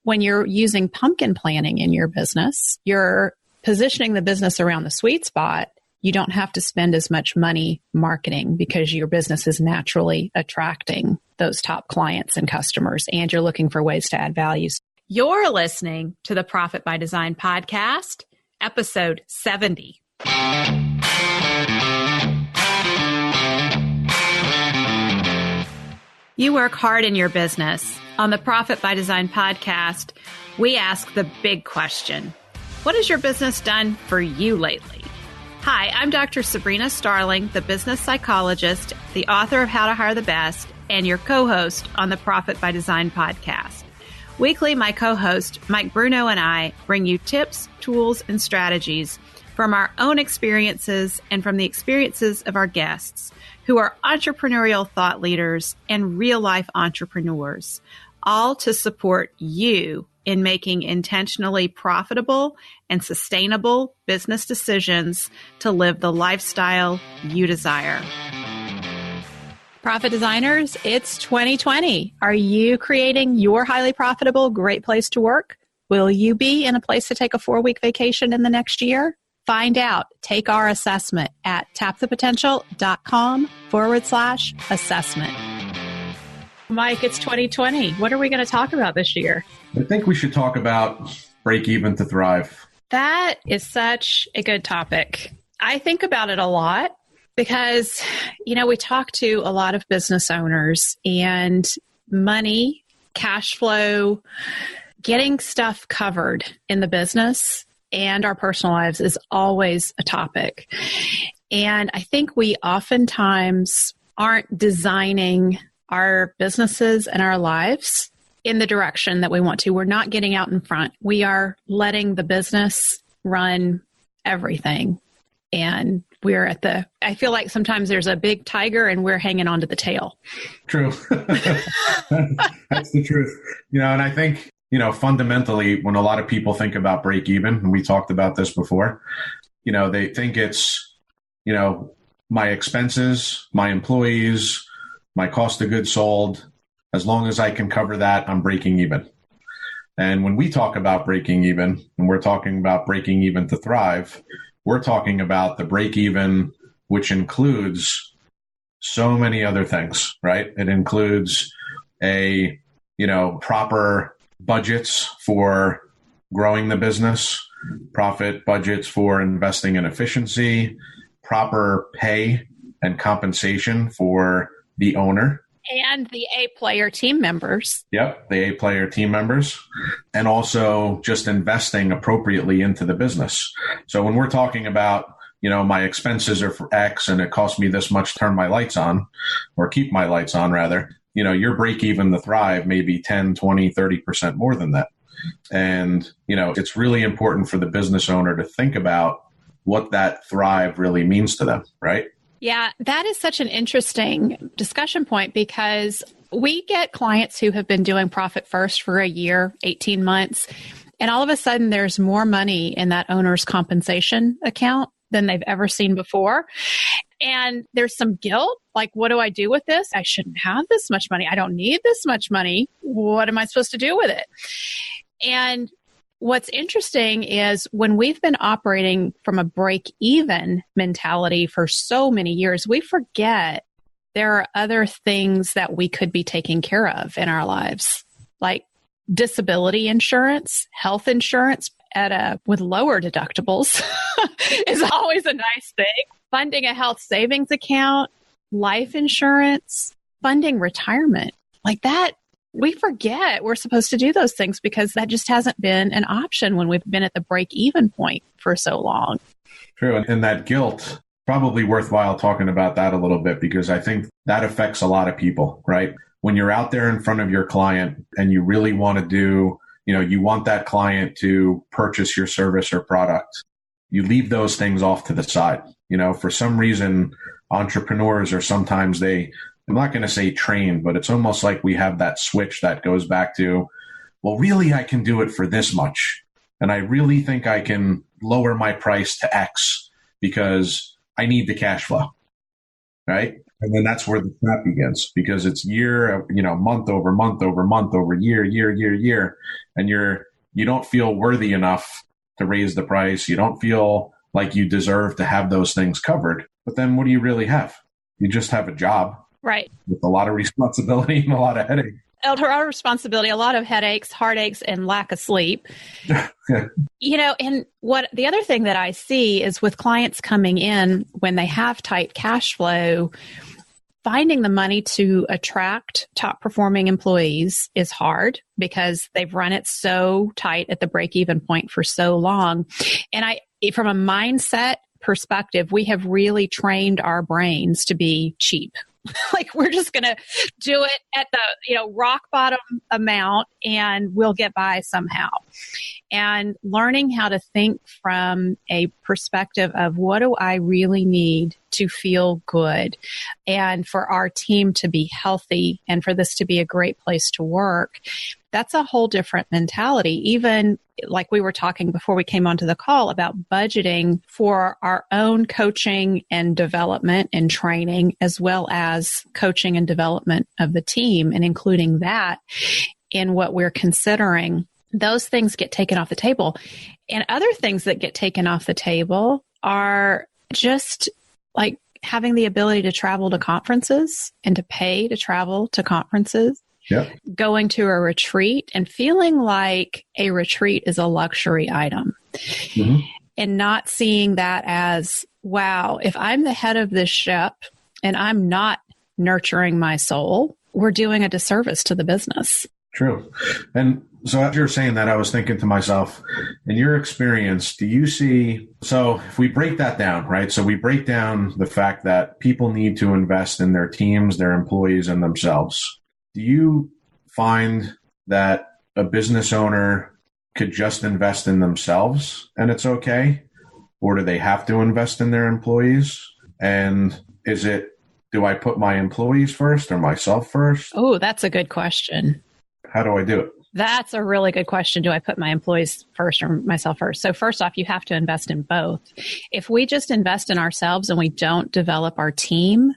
when you're using pumpkin planning in your business, you're positioning the business around the sweet spot. You don't have to spend as much money marketing because your business is naturally attracting those top clients and customers, and you're looking for ways to add value. You're listening to the Profit by Design podcast, episode 70. You work hard in your business. On the Profit by Design podcast, we ask the big question: what has your business done for you lately? Hi, I'm Dr. Sabrina Starling, the business psychologist, the author of How to Hire the Best, and your co-host on the Profit by Design podcast. Weekly, my co-host, Mike Bruno, and I bring you tips, tools, and strategies from our own experiences and from the experiences of our guests, who are entrepreneurial thought leaders and real-life entrepreneurs, all to support you in making intentionally profitable and sustainable business decisions to live the lifestyle you desire. Profit designers, it's 2020. Are you creating your highly profitable, great place to work? Will you be in a place to take a 4-week vacation in the next year? Find out. Take our assessment at tapthepotential.com/assessment. Mike, it's 2020. What are we going to talk about this year? I think we should talk about break even to thrive. That is such a good topic. I think about it a lot because, we talk to a lot of business owners, and money, cash flow, getting stuff covered in the business and our personal lives is always a topic. And I think we oftentimes aren't designing our businesses and our lives in the direction that we want to. We're not getting out in front. We are letting the business run everything. And I feel like sometimes there's a big tiger and we're hanging on to the tail. True. That's the truth. And I think, fundamentally, when a lot of people think about break even, and we talked about this before, they think it's, my expenses, my employees, my cost of goods sold. As long as I can cover that, I'm breaking even. And when we talk about breaking even, and we're talking about breaking even to thrive, we're talking about the break even, which includes so many other things, right? It includes proper budgets for growing the business, profit budgets for investing in efficiency, proper pay and compensation for the owner. And the A-player team members. Yep, the A-player team members. And also just investing appropriately into the business. So when we're talking about, my expenses are for X and it costs me this much to turn my lights on, or keep my lights on rather, your break even to thrive may be 10, 20, 30% more than that. And, it's really important for the business owner to think about what that thrive really means to them, right? Yeah, that is such an interesting discussion point because we get clients who have been doing profit first for a year, 18 months, and all of a sudden there's more money in that owner's compensation account than they've ever seen before. And there's some guilt, like, what do I do with this? I shouldn't have this much money. I don't need this much money. What am I supposed to do with it? And what's interesting is when we've been operating from a break-even mentality for so many years, we forget there are other things that we could be taking care of in our lives, like disability insurance, health insurance with lower deductibles is always a nice thing. Funding a health savings account, life insurance, funding retirement, like that. We forget we're supposed to do those things because that just hasn't been an option when we've been at the break-even point for so long. True. And that guilt, probably worthwhile talking about that a little bit because I think that affects a lot of people, right? When you're out there in front of your client and you really want to do, you want that client to purchase your service or product, you leave those things off to the side. For some reason, entrepreneurs are sometimes I'm not going to say trained, but it's almost like we have that switch that goes back to, well, really, I can do it for this much. And I really think I can lower my price to X because I need the cash flow, right? And then that's where the trap begins, because it's month over month over month over year. And you don't feel worthy enough to raise the price. You don't feel like you deserve to have those things covered. But then what do you really have? You just have a job. Right. With a lot of responsibility and a lot of headache. A lot of responsibility, a lot of headaches, heartaches, and lack of sleep. And what the other thing that I see is with clients coming in when they have tight cash flow, finding the money to attract top performing employees is hard because they've run it so tight at the break-even point for so long. And from a mindset perspective, we have really trained our brains to be cheap. Like we're just going to do it at the, rock bottom amount and we'll get by somehow. And learning how to think from a perspective of what do I really need to feel good and for our team to be healthy and for this to be a great place to work. That's a whole different mentality. Even like we were talking before we came onto the call about budgeting for our own coaching and development and training, as well as coaching and development of the team, and including that in what we're considering. Those things get taken off the table. And other things that get taken off the table are just like having the ability to travel to conferences and to pay to travel to conferences. Yep. Going to a retreat and feeling like a retreat is a luxury item. Mm-hmm. And not seeing that as, wow, if I'm the head of this ship and I'm not nurturing my soul, we're doing a disservice to the business. True. And so after you're saying that, I was thinking to myself, in your experience, do you see, so if we break that down, right? So we break down the fact that people need to invest in their teams, their employees, and themselves. Do you find that a business owner could just invest in themselves and it's okay? Or do they have to invest in their employees? And do I put my employees first or myself first? Oh, that's a good question. How do I do it? That's a really good question. Do I put my employees first or myself first? So first off, you have to invest in both. If we just invest in ourselves and we don't develop our team,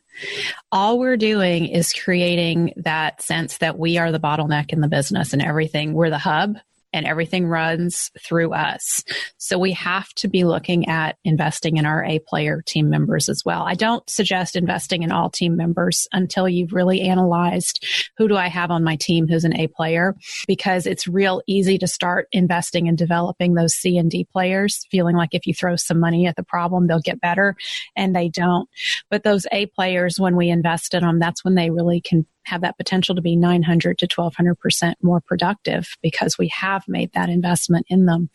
all we're doing is creating that sense that we are the bottleneck in the business and everything. We're the hub and everything runs through us. So we have to be looking at investing in our A-player team members as well. I don't suggest investing in all team members until you've really analyzed who do I have on my team who's an A-player, because it's real easy to start investing and developing those C and D players, feeling like if you throw some money at the problem, they'll get better, and they don't. But those A-players, when we invest in them, that's when they really can have that potential to be 900 to 1200% more productive because we have made that investment in them.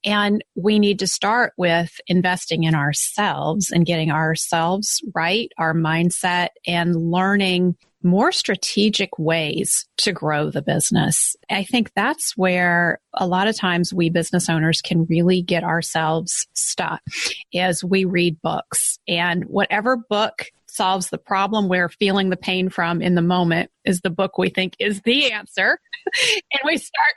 And we need to start with investing in ourselves and getting ourselves right, our mindset, and learning more strategic ways to grow the business. I think that's where a lot of times we business owners can really get ourselves stuck as we read books, and whatever book solves the problem we're feeling the pain from in the moment is the book we think is the answer. And we start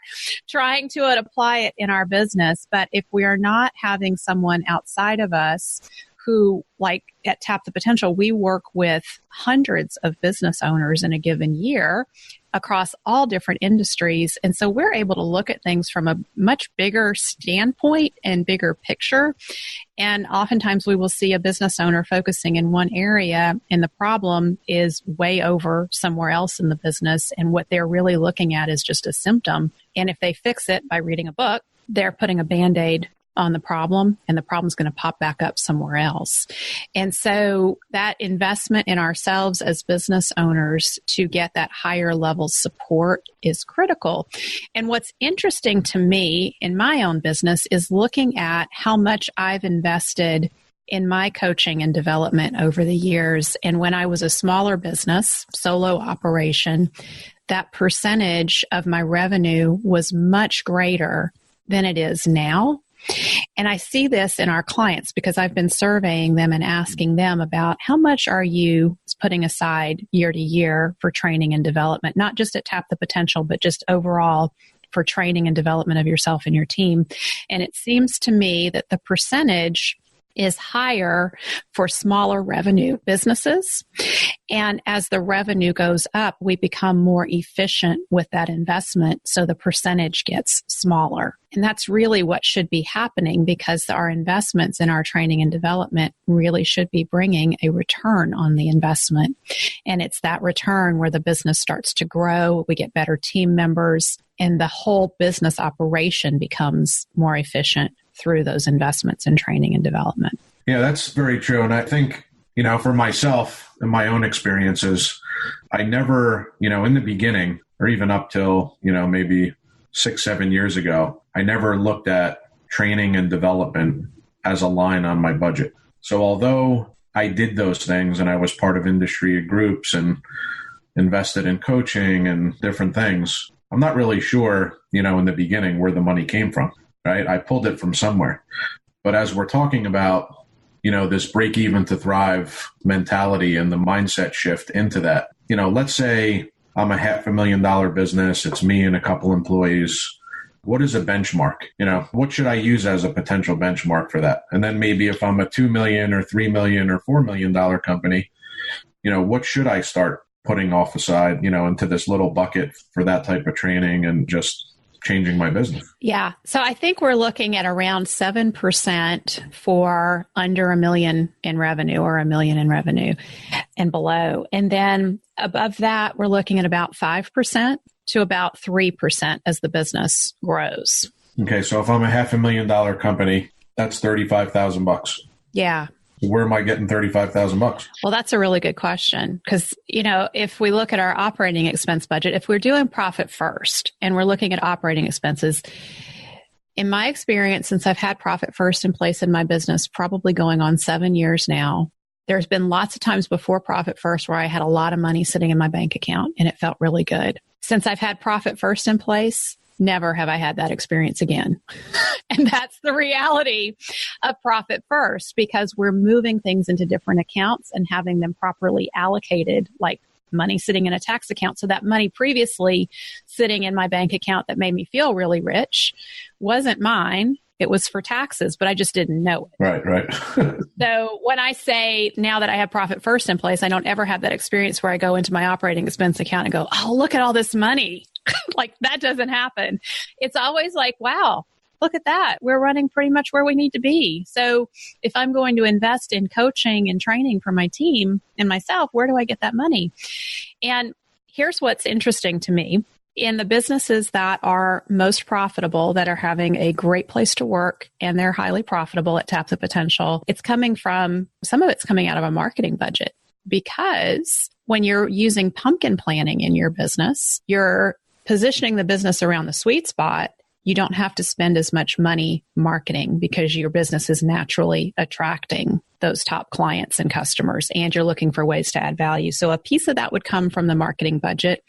trying to apply it in our business. But if we are not having someone outside of us who, like at Tap the Potential, we work with hundreds of business owners in a given year across all different industries. And so we're able to look at things from a much bigger standpoint and bigger picture. And oftentimes we will see a business owner focusing in one area and the problem is way over somewhere else in the business. And what they're really looking at is just a symptom. And if they fix it by reading a book, they're putting a Band-Aid on the problem, and the problem's going to pop back up somewhere else. And so that investment in ourselves as business owners to get that higher level support is critical. And what's interesting to me in my own business is looking at how much I've invested in my coaching and development over the years. And when I was a smaller business, solo operation, that percentage of my revenue was much greater than it is now. And I see this in our clients because I've been surveying them and asking them about how much are you putting aside year to year for training and development, not just at Tap the Potential, but just overall for training and development of yourself and your team. And it seems to me that the percentage is higher for smaller revenue businesses. And as the revenue goes up, we become more efficient with that investment. So the percentage gets smaller. And that's really what should be happening, because our investments in our training and development really should be bringing a return on the investment. And it's that return where the business starts to grow, we get better team members, and the whole business operation becomes more efficient through those investments in training and development. Yeah, that's very true. And I think, for myself and my own experiences, I never, in the beginning, or even up till, maybe 6-7 years ago, I never looked at training and development as a line on my budget. So although I did those things and I was part of industry groups and invested in coaching and different things, I'm not really sure, in the beginning where the money came from, right? I pulled it from somewhere. But as we're talking about, this break even to thrive mentality and the mindset shift into that, let's say I'm a $500,000 business. It's me and a couple employees. What is a benchmark? What should I use as a potential benchmark for that? And then maybe if I'm a $2 million or $3 million or $4 million company, what should I start putting off aside, into this little bucket for that type of training and just changing my business? Yeah. So I think we're looking at around 7% for under $1 million in revenue or $1 million in revenue and below. And then above that, we're looking at about 5% to about 3% as the business grows. Okay. So if I'm a $500,000 company, that's $35,000. Yeah. Where am I getting $35,000? Well, that's a really good question, because, if we look at our operating expense budget, if we're doing profit first and we're looking at operating expenses, in my experience, since I've had profit first in place in my business, probably going on 7 years now, there's been lots of times before profit first where I had a lot of money sitting in my bank account and it felt really good. Since I've had profit first in place, never have I had that experience again. And that's the reality of profit first, because we're moving things into different accounts and having them properly allocated, like money sitting in a tax account. So that money previously sitting in my bank account that made me feel really rich wasn't mine. It was for taxes, but I just didn't know it. Right. So when I say now that I have profit first in place, I don't ever have that experience where I go into my operating expense account and go, oh, look at all this money. Like, that doesn't happen. It's always like, wow, look at that. We're running pretty much where we need to be. So if I'm going to invest in coaching and training for my team and myself, where do I get that money? And here's what's interesting to me. In the businesses that are most profitable, that are having a great place to work and they're highly profitable at Tap the Potential, some of it's coming out of a marketing budget, because when you're using pumpkin planning in your business, you're positioning the business around the sweet spot. You don't have to spend as much money marketing because your business is naturally attracting those top clients and customers, and you're looking for ways to add value. So a piece of that would come from the marketing budget.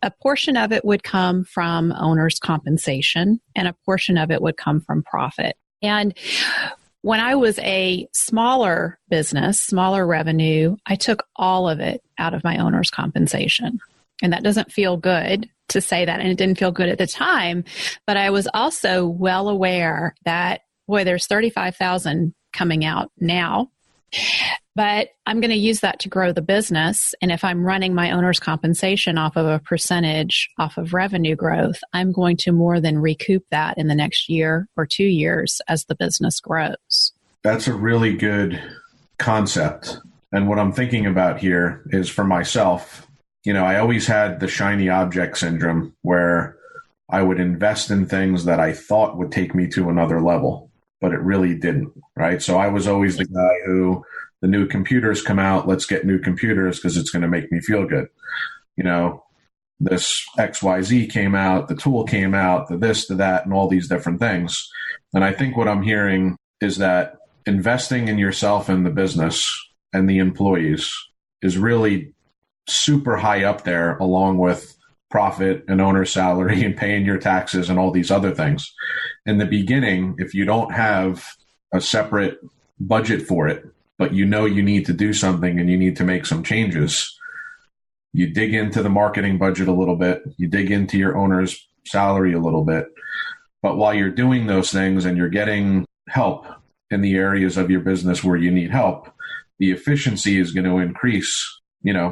A portion of it would come from owner's compensation, and a portion of it would come from profit. And when I was a smaller business, smaller revenue, I took all of it out of my owner's compensation. And that doesn't feel good to say that. And it didn't feel good at the time. But I was also well aware that, boy, there's $35,000 coming out now. But I'm going to use that to grow the business. And if I'm running my owner's compensation off of a percentage off of revenue growth, I'm going to more than recoup that in the next year or 2 years as the business grows. That's a really good concept. And what I'm thinking about here is, for myself, I always had the shiny object syndrome, where I would invest in things that I thought would take me to another level, but it really didn't, right? So I was always the guy who, the new computers come out, let's get new computers because it's going to make me feel good. This XYZ came out, the tool came out, the this, the that, and all these different things. And I think what I'm hearing is that investing in yourself and the business and the employees is really super high up there, along with profit and owner salary and paying your taxes and all these other things. In the beginning, if you don't have a separate budget for it, but you need to do something and you need to make some changes, you dig into the marketing budget a little bit, you dig into your owner's salary a little bit. But while you're doing those things and you're getting help in the areas of your business where you need help, the efficiency is going to increase,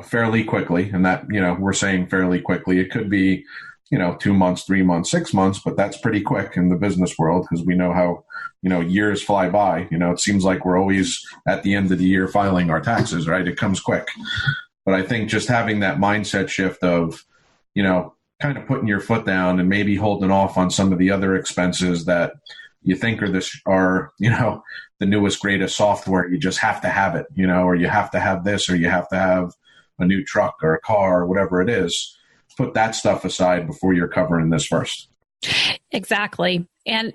fairly quickly. And that, we're saying fairly quickly. It could be, 2 months, 3 months, 6 months, but that's pretty quick in the business world because we know how, years fly by. It seems like we're always at the end of the year filing our taxes, right? It comes quick. But I think just having that mindset shift of, kind of putting your foot down and maybe holding off on some of the other expenses that you think are the newest, greatest software. You just have to have it, or you have to have this, or you have to have a new truck or a car or whatever it is. Put that stuff aside before you're covering this first. Exactly. And,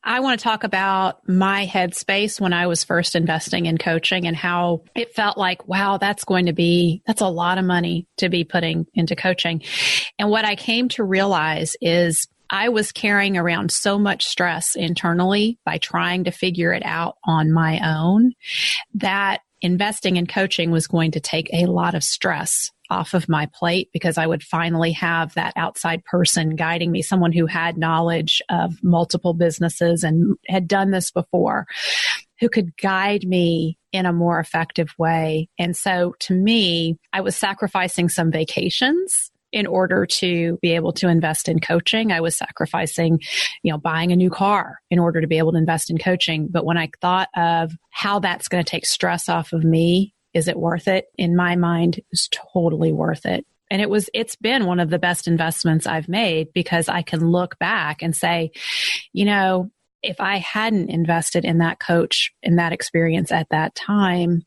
I want to talk about my headspace when I was first investing in coaching and how it felt like, wow, that's a lot of money to be putting into coaching. And what I came to realize is I was carrying around so much stress internally by trying to figure it out on my own that investing in coaching was going to take a lot of stress off of my plate because I would finally have that outside person guiding me, someone who had knowledge of multiple businesses and had done this before, who could guide me in a more effective way. And so to me, I was sacrificing some vacations in order to be able to invest in coaching. I was sacrificing, buying a new car in order to be able to invest in coaching. But when I thought of how that's going to take stress off of me, is it worth it? In my mind, it was totally worth it. And it's been one of the best investments I've made because I can look back and say, if I hadn't invested in that coach, in that experience at that time,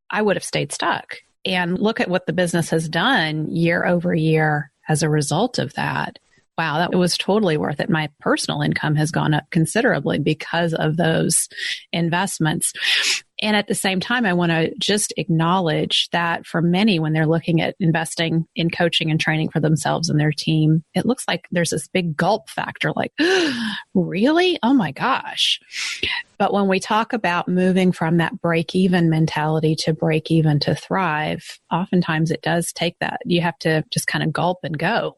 I would have stayed stuck. And look at what the business has done year over year as a result of that. Wow, that was totally worth it. My personal income has gone up considerably because of those investments. And at the same time, I want to just acknowledge that for many, when they're looking at investing in coaching and training for themselves and their team, it looks like there's this big gulp factor, like, really? Oh my gosh. But when we talk about moving from that break-even mentality to break-even to thrive, oftentimes it does take that. You have to just kind of gulp and go.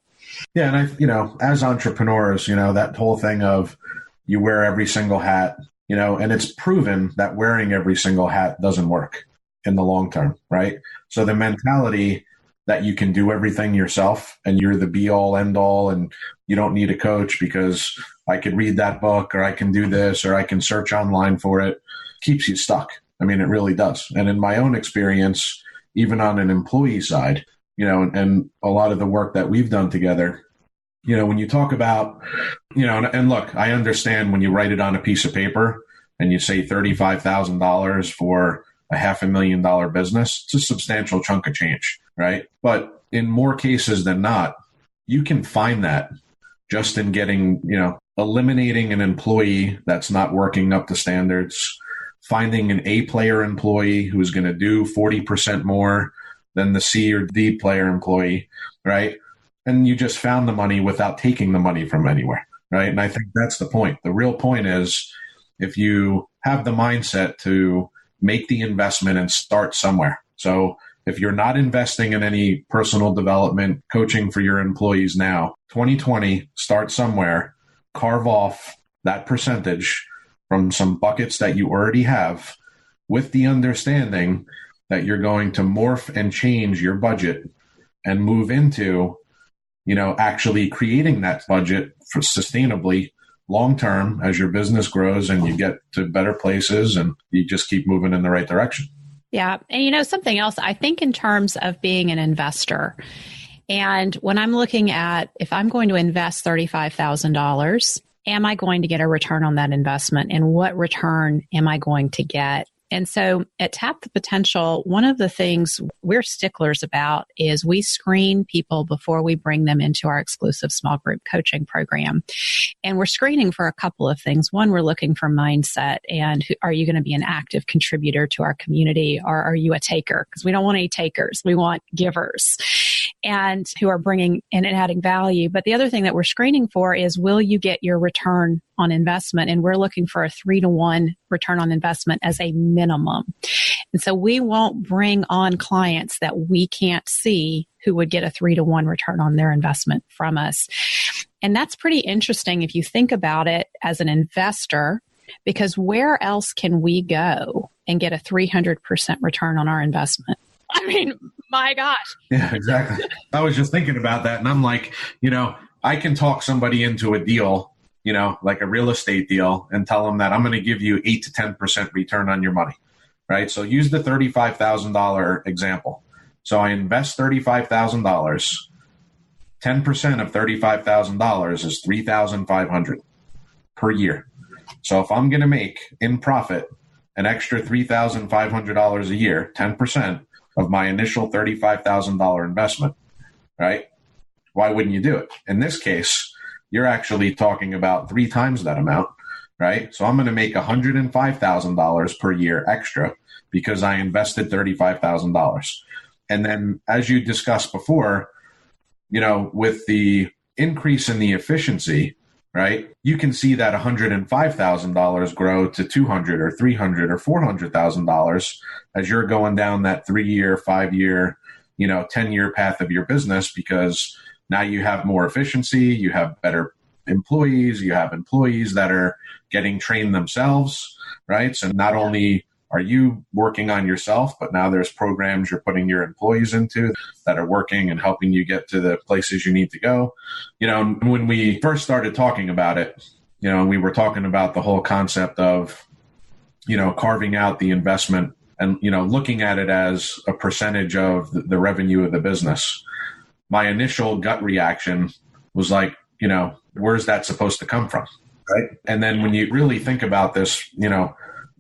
Yeah. And as entrepreneurs, that whole thing of you wear every single hat, and it's proven that wearing every single hat doesn't work in the long term, right? So the mentality that you can do everything yourself and you're the be all end all and you don't need a coach because I could read that book or I can do this or I can search online for it, keeps you stuck. I mean, it really does. And in my own experience, even on an employee side, and a lot of the work that we've done together, when you talk about, and look, I understand when you write it on a piece of paper and you say $35,000 for a $500,000 business, it's a substantial chunk of change, right? But in more cases than not, you can find that just in getting, eliminating an employee that's not working up to standards, finding an A player employee who's going to do 40% more than the C or D player employee, right? And you just found the money without taking the money from anywhere, right? And I think that's the point. The real point is if you have the mindset to make the investment and start somewhere. So if you're not investing in any personal development coaching for your employees now, 2020, start somewhere, carve off that percentage from some buckets that you already have with the understanding that you're going to morph and change your budget and move into, actually creating that budget for sustainably long-term as your business grows and you get to better places and you just keep moving in the right direction. Yeah. And something else, I think in terms of being an investor, and when I'm looking at if I'm going to invest $35,000, am I going to get a return on that investment? And what return am I going to get? And so at Tap the Potential, one of the things we're sticklers about is we screen people before we bring them into our exclusive small group coaching program. And we're screening for a couple of things. One, we're looking for mindset. And are you going to be an active contributor to our community, or are you a taker? Because we don't want any takers. We want givers and who are bringing in and adding value. But the other thing that we're screening for is, will you get your return on investment? And we're looking for a 3-to-1 return on investment as a minimum. And so we won't bring on clients that we can't see who would get a 3-to-1 return on their investment from us. And that's pretty interesting if you think about it as an investor. because where else can we go and get a 300% return on our investment? I mean, my gosh. Yeah, exactly. I was just thinking about that, and I'm like, I can talk somebody into a deal, like a real estate deal, and tell them that I'm going to give you 8 to 10% return on your money, right? So use the $35,000 example. So I invest $35,000. 10% of $35,000 is $3,500 per year. So if I'm going to make in profit an extra $3,500 a year, 10% of my initial $35,000 investment, right? Why wouldn't you do it? In this case, you're actually talking about 3 times that amount, right? So I'm going to make $105,000 per year extra because I invested $35,000. And then, as you discussed before, with the increase in the efficiency, right, you can see that $105,000 grow to $200,000 or $300,000 or $400,000 as you're going down that 3-year, 5-year, 10-year path of your business, because now you have more efficiency, you have better employees, you have employees that are getting trained themselves, right? So not only are you working on yourself, but now there's programs you're putting your employees into that are working and helping you get to the places you need to go. When we first started talking about it, we were talking about the whole concept of, carving out the investment and, looking at it as a percentage of the revenue of the business. My initial gut reaction was like, where's that supposed to come from? Right. And then when you really think about this,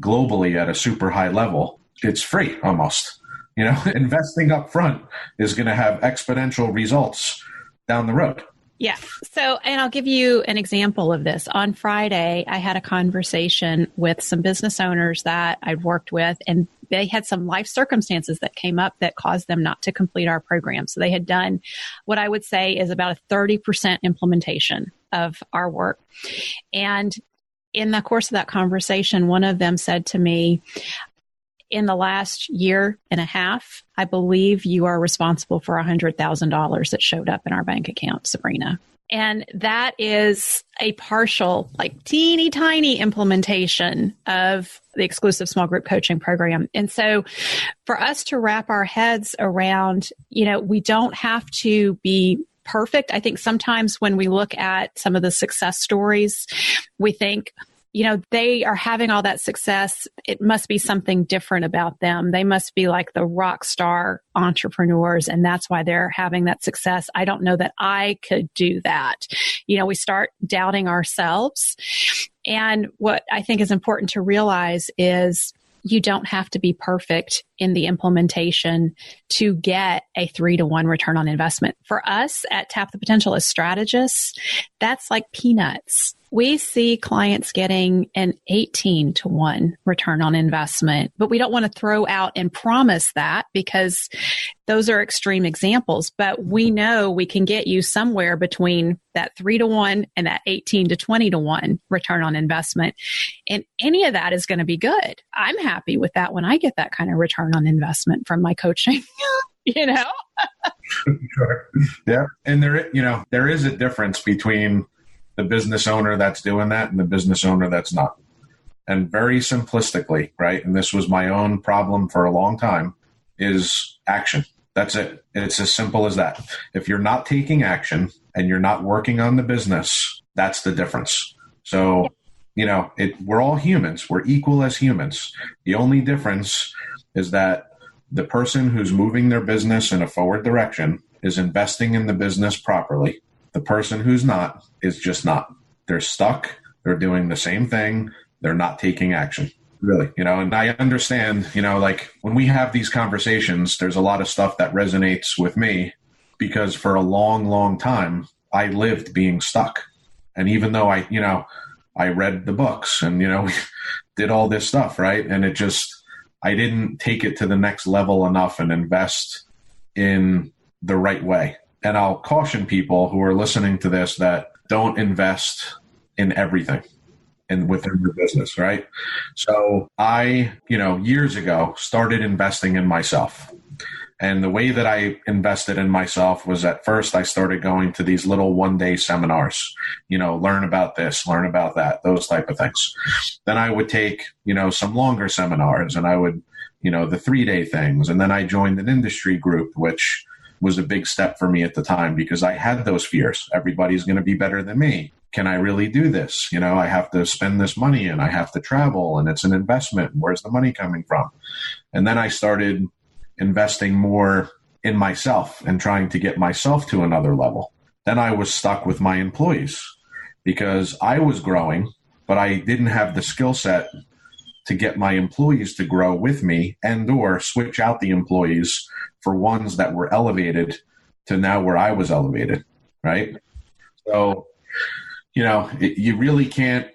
globally at a super high level, it's free almost. Investing up front is going to have exponential results down the road. Yeah. So, and I'll give you an example of this. On Friday, I had a conversation with some business owners that I've worked with, and they had some life circumstances that came up that caused them not to complete our program. So they had done what I would say is about a 30% implementation of our work. And in the course of that conversation, one of them said to me, in the last year and a half, I believe you are responsible for $100,000 that showed up in our bank account, Sabrina. And that is a partial, like teeny tiny implementation of the exclusive small group coaching program. And so for us to wrap our heads around, we don't have to be perfect. I think sometimes when we look at some of the success stories, we think, they are having all that success. It must be something different about them. They must be like the rock star entrepreneurs, and that's why they're having that success. I don't know that I could do that. We start doubting ourselves. And what I think is important to realize is you don't have to be perfect in the implementation to get a 3-to-1 return on investment. For us at Tap the Potential as strategists, that's like peanuts. We see clients getting an 18-to-1 return on investment, but we don't want to throw out and promise that because those are extreme examples. But we know we can get you somewhere between that 3-to-1 and that 18 to 20-to-1 return on investment. And any of that is going to be good. I'm happy with that when I get that kind of return on investment from my coaching, Sure. Yeah. And there is a difference between the business owner that's doing that and the business owner that's not. And very simplistically, right? And this was my own problem for a long time, is action. That's it. It's as simple as that. If you're not taking action and you're not working on the business, that's the difference. So, we're all humans. We're equal as humans. The only difference is that the person who's moving their business in a forward direction is investing in the business properly. The person who's not is just not. They're stuck. They're doing the same thing. They're not taking action, really. And I understand, like when we have these conversations, there's a lot of stuff that resonates with me because for a long, long time, I lived being stuck. And even though I read the books and, did all this stuff, right? And I didn't take it to the next level enough and invest in the right way. And I'll caution people who are listening to this that don't invest in everything and within your business, right? So I, years ago started investing in myself. And the way that I invested in myself was at first I started going to these little 1-day seminars, learn about this, learn about that, those type of things. Then I would take, some longer seminars, and I would, the 3-day things. And then I joined an industry group, which was a big step for me at the time because I had those fears. Everybody's going to be better than me. Can I really do this? I have to spend this money and I have to travel and it's an investment. Where's the money coming from? And then I started investing more in myself and trying to get myself to another level. Then I was stuck with my employees because I was growing, but I didn't have the skill set to get my employees to grow with me and or switch out the employees for ones that were elevated to now where I was elevated, right? So, you really can't,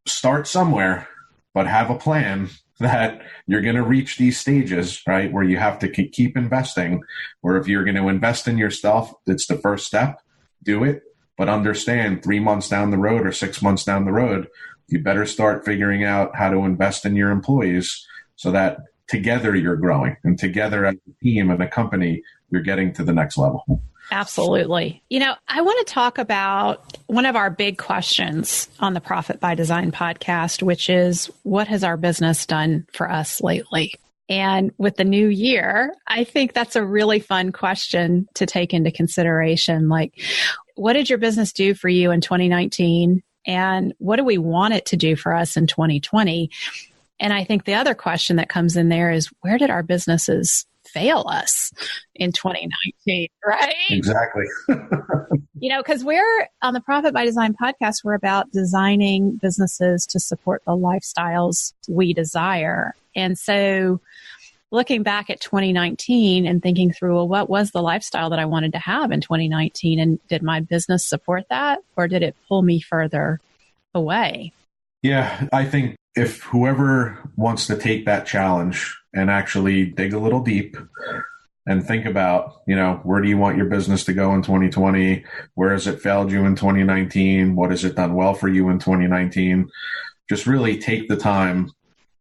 start somewhere, but have a plan that you're going to reach these stages, right, where you have to keep investing, where if you're going to invest in yourself, it's the first step, do it, but understand 3 months down the road or 6 months down the road, you better start figuring out how to invest in your employees so that together you're growing and together as a team and a company, you're getting to the next level. Absolutely. I want to talk about one of our big questions on the Profit by Design podcast, which is what has our business done for us lately? And with the new year, I think that's a really fun question to take into consideration. Like, what did your business do for you in 2019? And what do we want it to do for us in 2020? And I think the other question that comes in there is, where did our businesses fail us in 2019, right? Exactly. Because we're on the Profit by Design podcast, we're about designing businesses to support the lifestyles we desire. And so looking back at 2019 and thinking through, well, what was the lifestyle that I wanted to have in 2019? And did my business support that, or did it pull me further away? Yeah, I think if whoever wants to take that challenge and actually dig a little deep and think about, where do you want your business to go in 2020? Where has it failed you in 2019? What has it done well for you in 2019? Just really take the time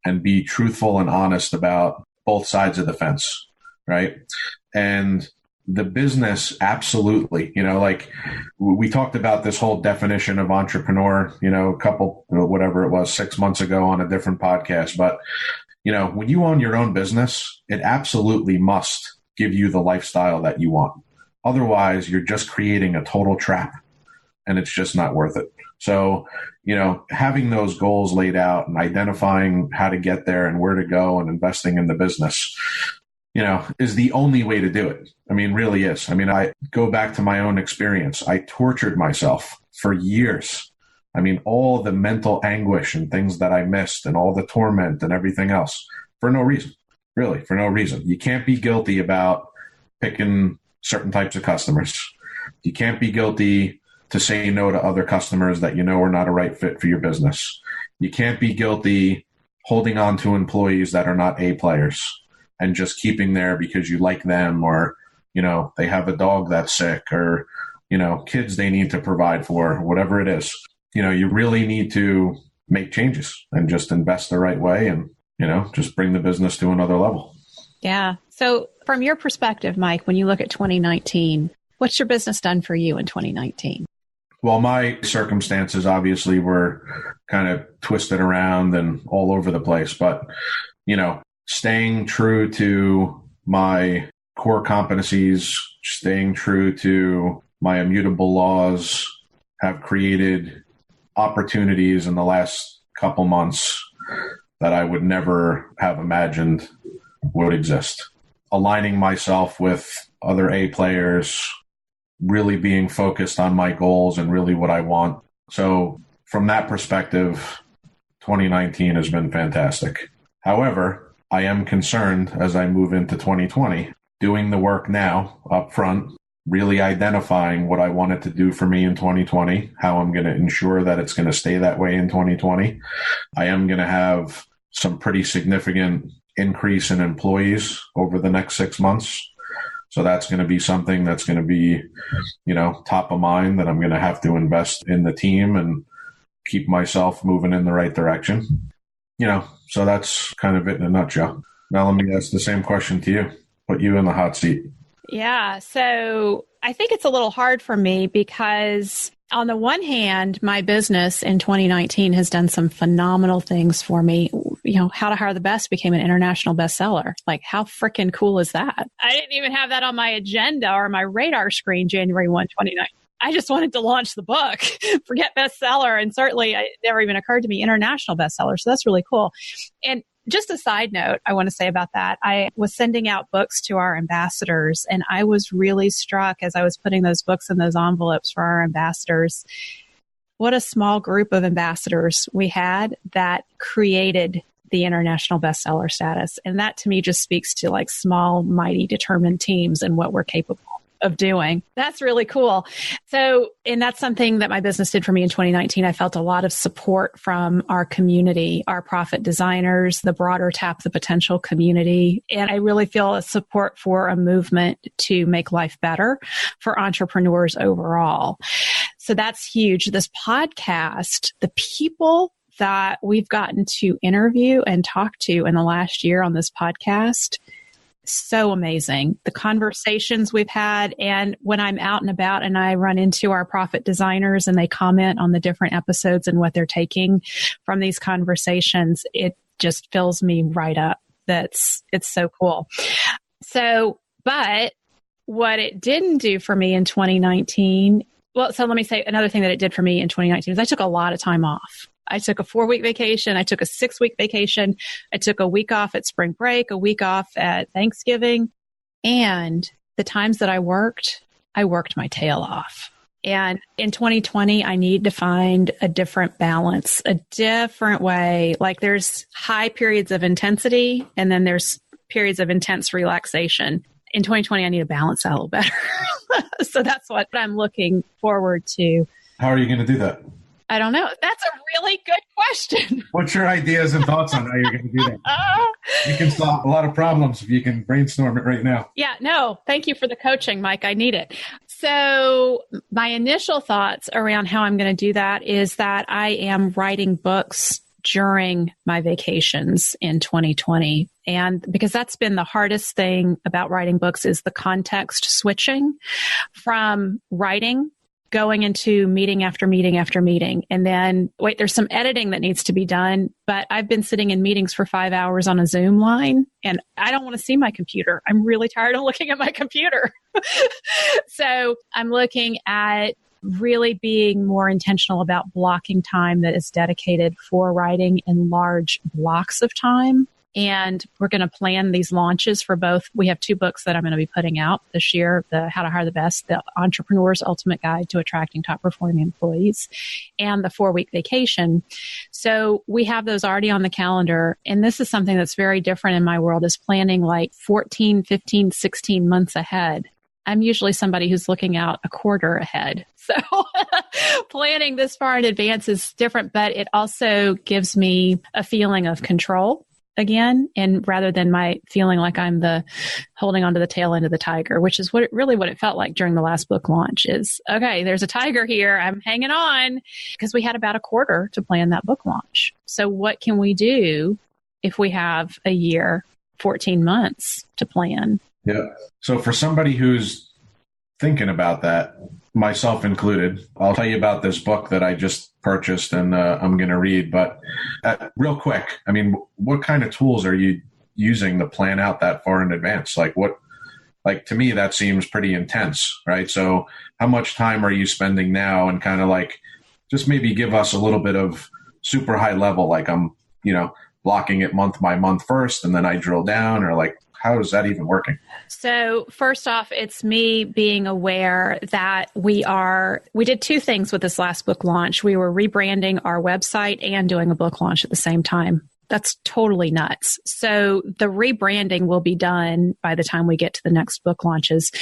and be truthful and honest about both sides of the fence, right? And the business, absolutely, we talked about this whole definition of entrepreneur, a couple, whatever it was, 6 months ago on a different podcast. But, when you own your own business, it absolutely must give you the lifestyle that you want. Otherwise, you're just creating a total trap and it's just not worth it. So, having those goals laid out and identifying how to get there and where to go and investing in the business, is the only way to do it. Really is. I go back to my own experience. I tortured myself for years. All the mental anguish and things that I missed and all the torment and everything else for no reason, really, for no reason. You can't be guilty about picking certain types of customers. You can't be guilty to say no to other customers that are not a right fit for your business. You can't be guilty holding on to employees that are not A players and just keeping there because you like them or, they have a dog that's sick or, kids they need to provide for, whatever it is. You really need to make changes and just invest the right way and, just bring the business to another level. Yeah. So from your perspective, Mike, when you look at 2019, what's your business done for you in 2019? Well, my circumstances obviously were kind of twisted around and all over the place, but, staying true to my core competencies, staying true to my immutable laws have created opportunities in the last couple months that I would never have imagined would exist. Aligning myself with other A players, really being focused on my goals and really what I want. So from that perspective, 2019 has been fantastic. However, I am concerned as I move into 2020, doing the work now up front, really identifying what I want it to do for me in 2020, how I'm going to ensure that it's going to stay that way in 2020. I am going to have some pretty significant increase in employees over the next 6 months. So that's going to be something that's going to be, top of mind, that I'm going to have to invest in the team and keep myself moving in the right direction. So that's kind of it in a nutshell. Now let me ask the same question to you. put you in the hot seat. Yeah. So I think it's a little hard for me because on the one hand, my business in 2019 has done some phenomenal things for me. You know, How to Hire the Best became an international bestseller. Like, how freaking cool is that? I didn't even have that on my agenda or my radar screen January 1, 2019. I just wanted to launch the book, forget bestseller. And certainly it never even occurred to me international bestseller. So that's really cool. And just a side note I want to say about that. I was sending out books to our ambassadors, and I was really struck as I was putting those books in those envelopes for our ambassadors. What a small group of ambassadors we had that created the international bestseller status. And that to me just speaks to like small, mighty, determined teams and what we're capable of doing. That's really cool. So, and that's something that my business did for me in 2019. I felt a lot of support from our community, our profit designers, the broader Tap the Potential community. And I really feel a support for a movement to make life better for entrepreneurs overall. So that's huge. This podcast, the people that we've gotten to interview and talk to in the last year on this podcast, so amazing. The conversations we've had, and when I'm out and about and I run into our profit designers and they comment on the different episodes and what they're taking from these conversations, it just fills me right up. It's so cool. So, but what it didn't do for me in 2019, well, so let me say another thing that it did for me in 2019 is I took a lot of time off. I took a 4-week vacation. I took a 6-week vacation. I took a week off at spring break, a week off at Thanksgiving. And the times that I worked my tail off. And in 2020, I need to find a different balance, a different way. Like there's high periods of intensity and then there's periods of intense relaxation. In 2020, I need to balance that a little better. So that's what I'm looking forward to. How are you going to do that? I don't know. That's a really good question. What's your ideas and thoughts on how you're going to do that? You can solve a lot of problems if you can brainstorm it right now. Yeah, no, thank you for the coaching, Mike. I need it. So my initial thoughts around how I'm going to do that is that I am writing books during my vacations in 2020. And because that's been the hardest thing about writing books is the context switching from writing going into meeting after meeting after meeting. And then, wait, there's some editing that needs to be done, but I've been sitting in meetings for 5 hours on a Zoom line and I don't want to see my computer. I'm really tired of looking at my computer. So I'm looking at really being more intentional about blocking time that is dedicated for writing in large blocks of time. And we're going to plan these launches for both. We have 2 books that I'm going to be putting out this year, the How to Hire the Best, the Entrepreneur's Ultimate Guide to Attracting Top Performing Employees, and the 4-week vacation. So we have those already on the calendar. And this is something that's very different in my world, is planning like 14, 15, 16 months ahead. I'm usually somebody who's looking out a quarter ahead. So planning this far in advance is different, but it also gives me a feeling of control again, and rather than my feeling like I'm the holding onto the tail end of the tiger, which is what it felt like during the last book launch is, okay, there's a tiger here. I'm hanging on, because we had about a quarter to plan that book launch. So what can we do if we have a year, 14 months to plan? Yeah. So for somebody who's thinking about that, myself included, I'll tell you about this book that I just purchased and I'm going to read. But real quick, I mean, what kind of tools are you using to plan out that far in advance? Like to me, that seems pretty intense, right? So how much time are you spending now? And kind of like, just maybe give us a little bit of super high level, like I'm, blocking it month by month first, and then I drill down, or like, how is that even working? So first off, it's me being aware that we did 2 things with this last book launch. We were rebranding our website and doing a book launch at the same time. That's totally nuts. So the rebranding will be done by the time we get to the next book launches,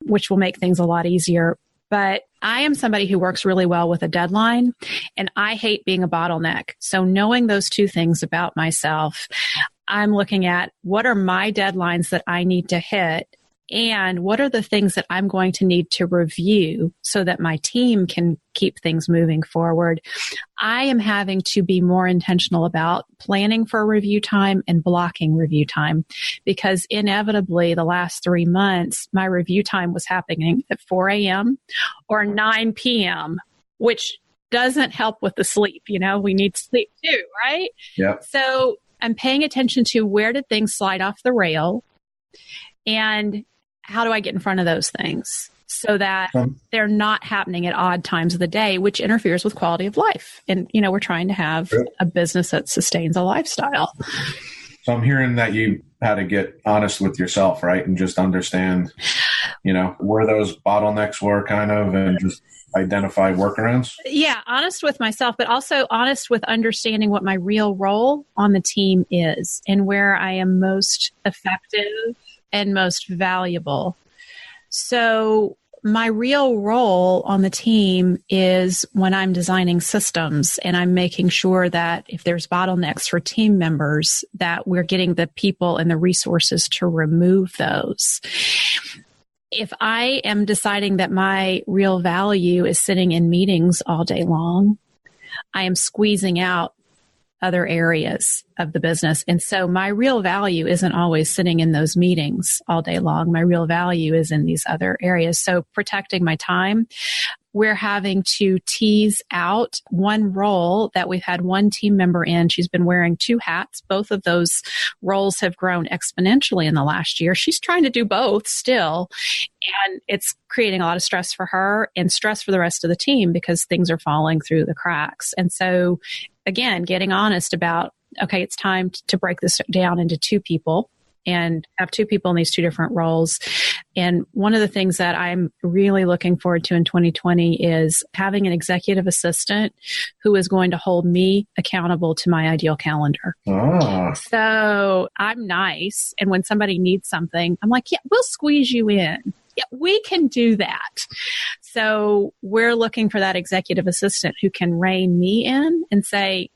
which will make things a lot easier. But I am somebody who works really well with a deadline, and I hate being a bottleneck. So knowing those 2 things about myself, I'm looking at what are my deadlines that I need to hit, And what are the things that I'm going to need to review so that my team can keep things moving forward? I am having to be more intentional about planning for review time and blocking review time, because inevitably the last 3 months, my review time was happening at 4 a.m. or 9 p.m., which doesn't help with the sleep. We need sleep too, right? Yeah. So I'm paying attention to where did things slide off the rail and how do I get in front of those things so that they're not happening at odd times of the day, which interferes with quality of life. And, we're trying to have a business that sustains a lifestyle. So I'm hearing that you had to get honest with yourself, right? And just understand, where those bottlenecks were kind of, and just identify workarounds. Yeah. Honest with myself, but also honest with understanding what my real role on the team is and where I am most effective and most valuable. So my real role on the team is when I'm designing systems and I'm making sure that if there's bottlenecks for team members, that we're getting the people and the resources to remove those. If I am deciding that my real value is sitting in meetings all day long, I am squeezing out other areas of the business. And so my real value isn't always sitting in those meetings all day long. My real value is in these other areas. So protecting my time, we're having to tease out one role that we've had one team member in. She's been wearing 2 hats. Both of those roles have grown exponentially in the last year. She's trying to do both still. And it's creating a lot of stress for her and stress for the rest of the team because things are falling through the cracks. And so, again, getting honest about, okay, it's time to break this down into 2 people and have 2 people in these 2 different roles. And one of the things that I'm really looking forward to in 2020 is having an executive assistant who is going to hold me accountable to my ideal calendar. So I'm nice. And when somebody needs something, I'm like, yeah, we'll squeeze you in. Yeah, we can do that. So we're looking for that executive assistant who can rein me in and say,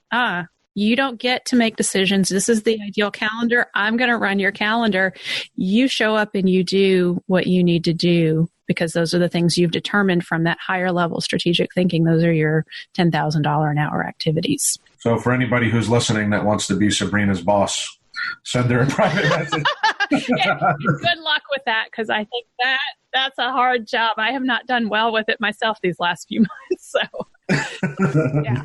you don't get to make decisions. This is the ideal calendar. I'm going to run your calendar. You show up and you do what you need to do because those are the things you've determined from that higher level strategic thinking. Those are your $10,000 an hour activities. So for anybody who's listening that wants to be Sabrina's boss, send her a private message. Yeah, good luck with that, because I think that's a hard job. I have not done well with it myself these last few months. So, yeah.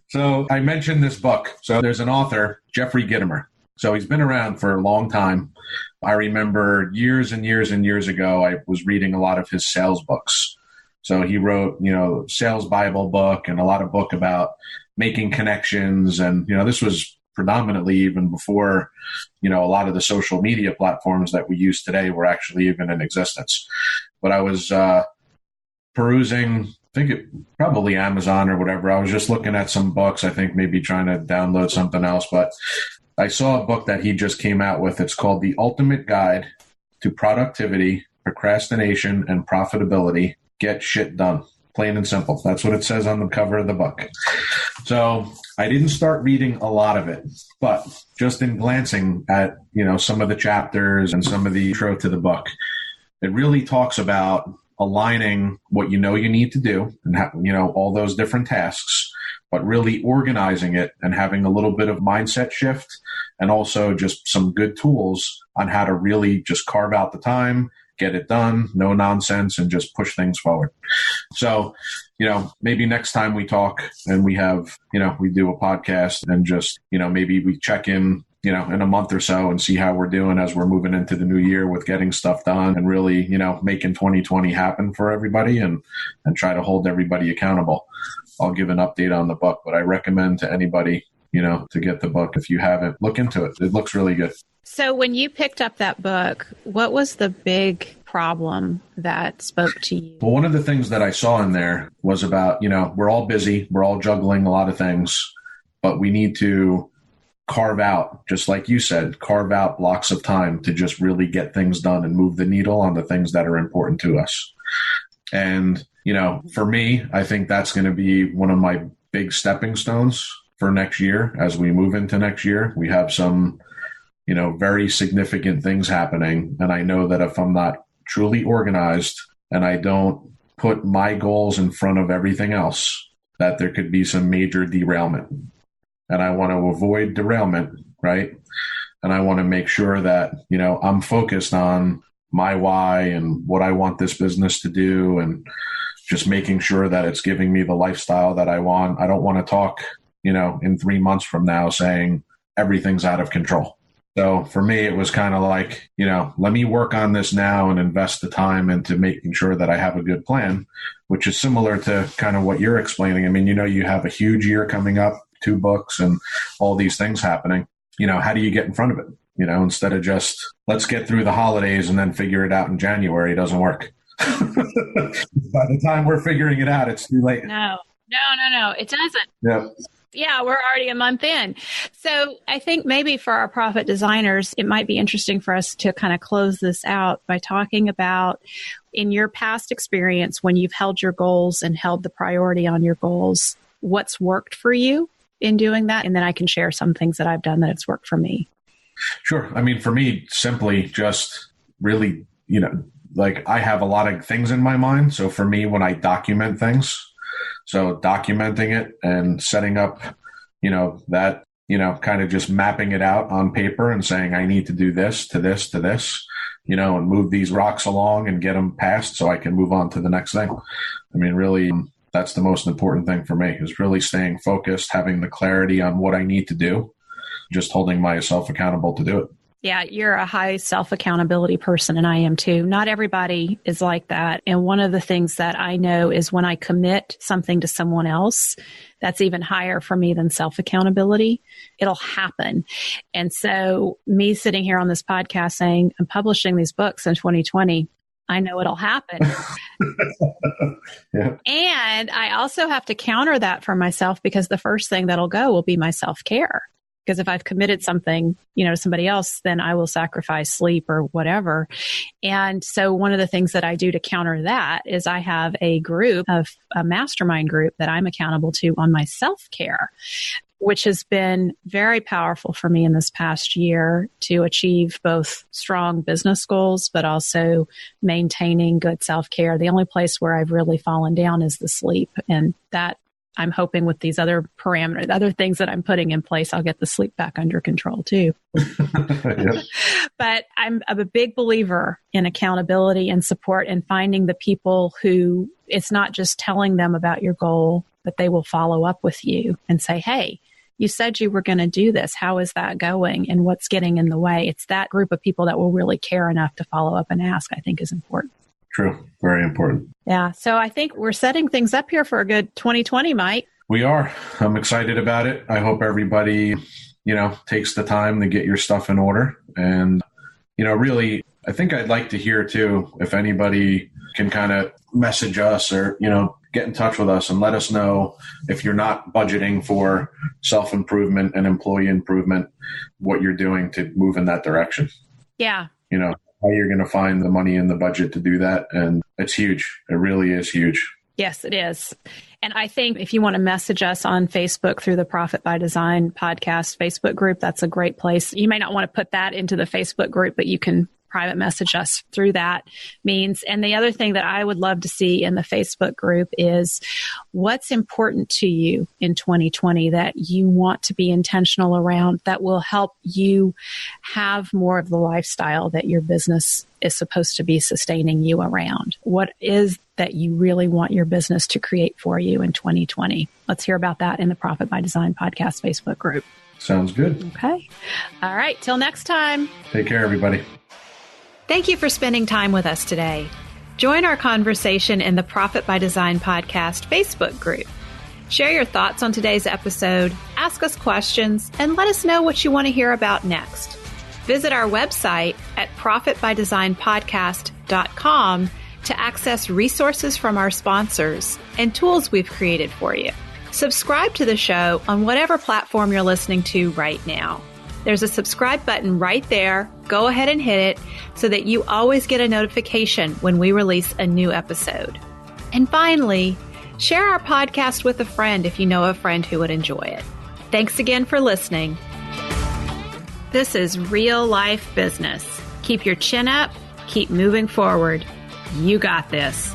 So I mentioned this book. So there's an author, Jeffrey Gitomer. So he's been around for a long time. I remember years and years and years ago, I was reading a lot of his sales books. So he wrote, sales Bible book and a lot of book about making connections. And, this was predominantly even before, a lot of the social media platforms that we use today were actually even in existence. But I was perusing, I think it probably Amazon or whatever. I was just looking at some books, I think maybe trying to download something else. But I saw a book that he just came out with. It's called The Ultimate Guide to Productivity, Procrastination, and Profitability. Get Shit Done. Plain and simple. That's what it says on the cover of the book. So I didn't start reading a lot of it, but just in glancing at, some of the chapters and some of the intro to the book, it really talks about aligning what you need to do and all those different tasks, but really organizing it and having a little bit of mindset shift and also just some good tools on how to really just carve out the time, get it done, no nonsense, and just push things forward. So, maybe next time we talk and we have, we do a podcast and just, maybe we check in, in a month or so and see how we're doing as we're moving into the new year with getting stuff done and really, making 2020 happen for everybody and try to hold everybody accountable. I'll give an update on the book, but I recommend to anybody, to get the book. If you haven't, look into it. It looks really good. So when you picked up that book, what was the big problem that spoke to you? Well, one of the things that I saw in there was about, we're all busy. We're all juggling a lot of things, but we need to carve out, just like you said, carve out blocks of time to just really get things done and move the needle on the things that are important to us. And, for me, I think that's going to be one of my big stepping stones for next year. As we move into next year, we have some, very significant things happening. And I know that if I'm not truly organized and I don't put my goals in front of everything else, that there could be some major derailment. And I want to avoid derailment, right? And I want to make sure that, I'm focused on my why and what I want this business to do, and just making sure that it's giving me the lifestyle that I want. I don't want to talk, in 3 months from now saying everything's out of control. So for me, it was kind of like, let me work on this now and invest the time into making sure that I have a good plan, which is similar to kind of what you're explaining. I mean, you have a huge year coming up, 2 books and all these things happening. How do you get in front of it? Instead of just, let's get through the holidays and then figure it out in January, it doesn't work. By the time we're figuring it out, it's too late. No, it doesn't. Yep. Yeah, we're already a month in. So I think maybe for our profit designers, it might be interesting for us to kind of close this out by talking about, in your past experience, when you've held your goals and held the priority on your goals, what's worked for you in doing that? And then I can share some things that I've done that it's worked for me. Sure. I mean, for me, simply just really, like I have a lot of things in my mind. So for me, when I document things, so documenting it and setting up, that, kind of just mapping it out on paper and saying, I need to do this to this to this, and move these rocks along and get them passed so I can move on to the next thing. I mean, really, that's the most important thing for me, is really staying focused, having the clarity on what I need to do, just holding myself accountable to do it. Yeah, you're a high self-accountability person, and I am too. Not everybody is like that. And one of the things that I know is when I commit something to someone else, that's even higher for me than self-accountability. It'll happen. And so me sitting here on this podcast saying, I'm publishing these books in 2020, I know it'll happen. Yeah. And I also have to counter that for myself, because the first thing that'll go will be my self-care. Because if I've committed something, to somebody else, then I will sacrifice sleep or whatever. And so one of the things that I do to counter that is I have a mastermind group that I'm accountable to on my self-care, which has been very powerful for me in this past year to achieve both strong business goals, but also maintaining good self-care. The only place where I've really fallen down is the sleep, and that I'm hoping with these other parameters, other things that I'm putting in place, I'll get the sleep back under control too. Yep. But I'm a big believer in accountability and support, and finding the people who it's not just telling them about your goal, but they will follow up with you and say, hey, you said you were going to do this. How is that going? And what's getting in the way? It's that group of people that will really care enough to follow up and ask, I think is important. True. Very important. Yeah. So I think we're setting things up here for a good 2020, Mike. We are. I'm excited about it. I hope everybody, takes the time to get your stuff in order. And, really, I think I'd like to hear too, if anybody can kind of message us or, get in touch with us and let us know if you're not budgeting for self-improvement and employee improvement, what you're doing to move in that direction. Yeah. How you're going to find the money in the budget to do that. And it's huge. It really is huge. Yes, it is. And I think if you want to message us on Facebook through the Profit by Design podcast Facebook group, that's a great place. You may not want to put that into the Facebook group, but you can private message us through that means. And the other thing that I would love to see in the Facebook group is what's important to you in 2020 that you want to be intentional around that will help you have more of the lifestyle that your business is supposed to be sustaining you around. What is that you really want your business to create for you in 2020? Let's hear about that in the Profit by Design podcast Facebook group. Sounds good. Okay. All right. Till next time. Take care, everybody. Thank you for spending time with us today. Join our conversation in the Profit by Design podcast Facebook group. Share your thoughts on today's episode, ask us questions, and let us know what you want to hear about next. Visit our website at profitbydesignpodcast.com to access resources from our sponsors and tools we've created for you. Subscribe to the show on whatever platform you're listening to right now. There's a subscribe button right there. Go ahead and hit it so that you always get a notification when we release a new episode. And finally, share our podcast with a friend if you know a friend who would enjoy it. Thanks again for listening. This is real life business. Keep your chin up, Keep moving forward. You got this.